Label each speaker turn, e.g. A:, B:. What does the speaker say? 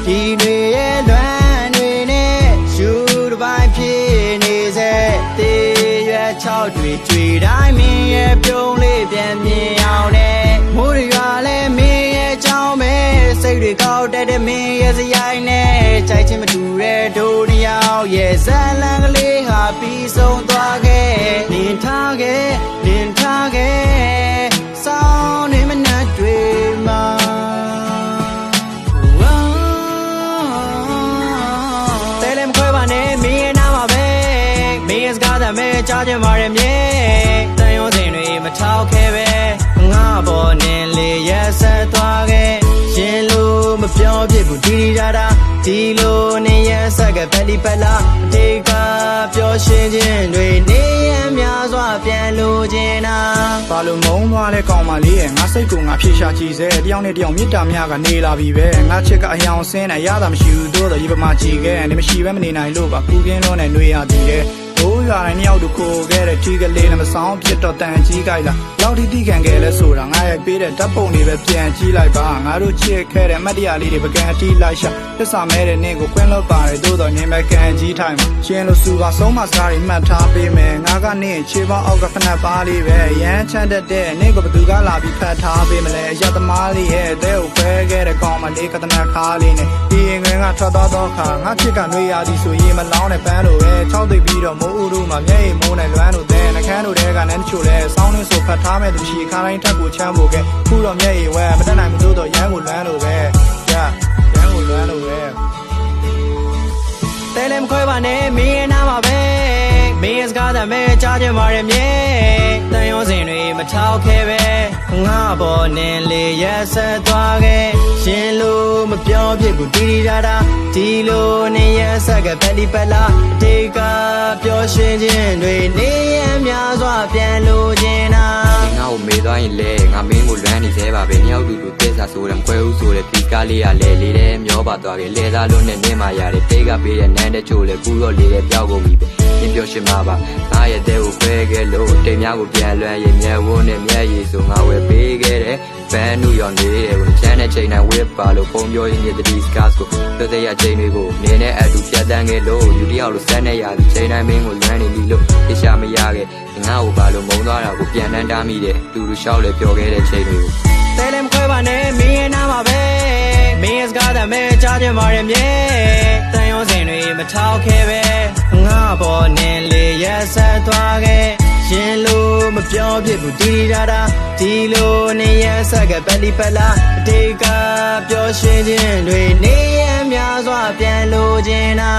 A: ဒီတွေရဲ့လွမ်းတွေနဲ့ရှူတစ်ပိုင်းဖြစ်နေစေတေးရွက်6တွေတွေ့တိုင်းမင်းရဲ့ပြုံးလေးပြန်မြင်အောင်နဲ့မိုးတွေကလည်းမင်းရဲ့ကြောင်းပဲစိတ်တွေကောက်တက်တဲ့မင်းရဲ့စရိုက်နဲ့ကြိုက်ချင်းမတူတဲ့ဒိုနှစ်ယောက်ရဲ့ဇာလန်ကလေးဟာပြီးဆုံးသွားခဲ့နင်ထားခဲ့စောင်းနေမနှက်တွေမှာမဲကြားချင်ပါရဲ့မြေတန်ရုံးစင်တွေမထောက်ခဲပဲငါပေါ်နေလေရက်ဆက်သွားခဲ့ရှင်လို့မပြောဖြစ်ဘူးဒီလိုနေရက်ဆက်ကပလီပလာအတေကပျော်ရွှင်ခြင်းတွေနေရများစွာပြန်လို့ခြင်းနာ
B: ဘာလို့မုန်းသွားလဲကောင်းပါလေငါစိတ်ကိုငါဖြေရှာကြည့်စေတယောက်နဲ့တယောက်မြစ်တာများကနေလာပြီပဲငါချစ်ကအယောင်ဆင်းနဲ့ရတာမရှိဘူးတို့တော့ဒီပမာကြည့်ခဲ့နေမရှိပဲမနေနိုင်လို့ပါကူကင်းလုံးနဲ့နှွေးရသေးတယ်ဘိုးရွာတိုင်းရောက်တို့ခိုခဲ့တဲ့ကြီးကလေးနဲ့မဆောင်ဖြစ်တော့တန်ကြီးကြိုက်လာလောက်ထိတိခံခဲ့လဲဆိုတာငါရိုက်ပေးတဲ့ဓာတ်ပုံတွေပဲပြန်ကြည့်လိုက်ပါငါတို့ချစ်ခဲ့တဲ့အမတ်တရားလေးတွေပကံအတီးလိုက်ရှာသစ္စာမဲတဲ့နေ့ကိုကွင်းလို့ပါတယ်သို့တော်နေမဲ့ကန်ကြီးထိုင်မှာရှင်လို့စုပါဆုံးမစကားတွေမှတ်ထားပေးမယ်ငါကနေ့ခြေပေါင်းအောက်ကဖနက်ပါလေးပဲရမ်းချမ်းတဲ့နေ့ကိုဘသူကလာပြီးဖတ်ထားပေးမလဲရသမားလေးရဲ့အသေးကိုခွဲခဲ့တဲ့ကောင်မလေးကတနာခါလေးနဲ့ဒီငွေကထွက်သွားတော့ခါငါချစ်ကနှွေးရသည်ဆိုရင်မလောင်းတဲ့ပန်းလိုပဲ၆သိပ်ပြီးတော့မိုးဥတို့မှာမျက်ရည်မိုးနဲ့လွမ်းလို့တဲ့နှခမ်းတို့တဲကလည်းတချို့လဲစောင်းနေဆိုဖတ်ထားမဲ့သူရှိခါတိုင်းထက်ကိုချမ်းဖို့ကဲခုတော့မျက်ရည်ဝဲမတတ်နိုင်ဘူးတော့ရမ်းကိုလွမ်းလို့ပဲရမ်းကိုလွမ်းလို့ပဲ
A: တဲလည်းမခွဲပါနဲ့မင်းရဲ့နားမှာပဲမင်းရဲ့စကားသာမဲကြားချင်ပါရဲ့မြေတန်ရုံးစင်တွေမထောက်ခဲပဲငါပေါ်နေလေရက်ဆက်သွားခဲ့ရှင်လို့မပြောဖြစ်ဘူးဒီလိုနေရက်ဆက်ကပလီပလာအတေကပျော်ရွှင်ခြင်းတွေနေရများစွာပြန်လို့ခြင်းနာ
C: ငါ့ကိုမေးသွားရင်လေငါမင်းကိုလွမ်းနေသေးပါပဲညောက်တူတူတက်စားဆိုတယ်ခွဲဦးဆိုတယ်ဒီကားလေးကလေလေးတဲ့မျောပါသွားပြီလဲသားလုံးနဲ့နင်းမှရတယ်တေးကပေးတဲ့နန်းတဲ့ချို့လေပူတော့လေးတဲ့ပြောက်ကုန်ပြီပဲနင်းပြောရှင်မှာပါငါရဲ့တဲ့ကိုဖဲခဲ့လို့တိမ်များကိုပြန်လွမ်းရင်မျက်ဝန်းနဲ့မျက်ရည်ဆိုငါဝယ်ပေးခဲ့တယ်ဘန်နူရော်နေတယ်ကိုချမ်းတဲ့ချိန်တိုင်းဝစ်ပါလို့ပုံပြောရင်းတဲ့ဒီစကားကိုတို့တဲ့ရချိန်တွေကိုနေနဲ့အတူပြတ်တန်းခဲ့လို့ယူတယောက်လိုစမ်းနေရပြီချိန်တိုင်းမင်းကိုလွမ်းနေပြီလို့သိချမရခဲ့ငါ့ကိုဘာလို့မုန်းသွားတာကိုပြန်တန်းတားမိတယ်တူတူရှောက်လေပြောခဲ့တဲ့ချိန်တွေကို
A: တဲလည်းမခွဲပါနဲ့မင်းရဲ့နားမှာပဲမင်းရဲ့စကားသာမဲကြားချင်ပါရဲ့မြေတန်ရုံးစင်တွေမထောက်ခဲပဲငါပေါ်နေလေရက်ဆက်သွားခဲ့ရှင်လို့မပြောဖြစ်ဘူးဒီလိုနေရက်ဆက်ကပလီပလာအတေကပျော်ရွှင်ခြင်းတွေနေရများစွာပြန်လို့ခြင်းနာ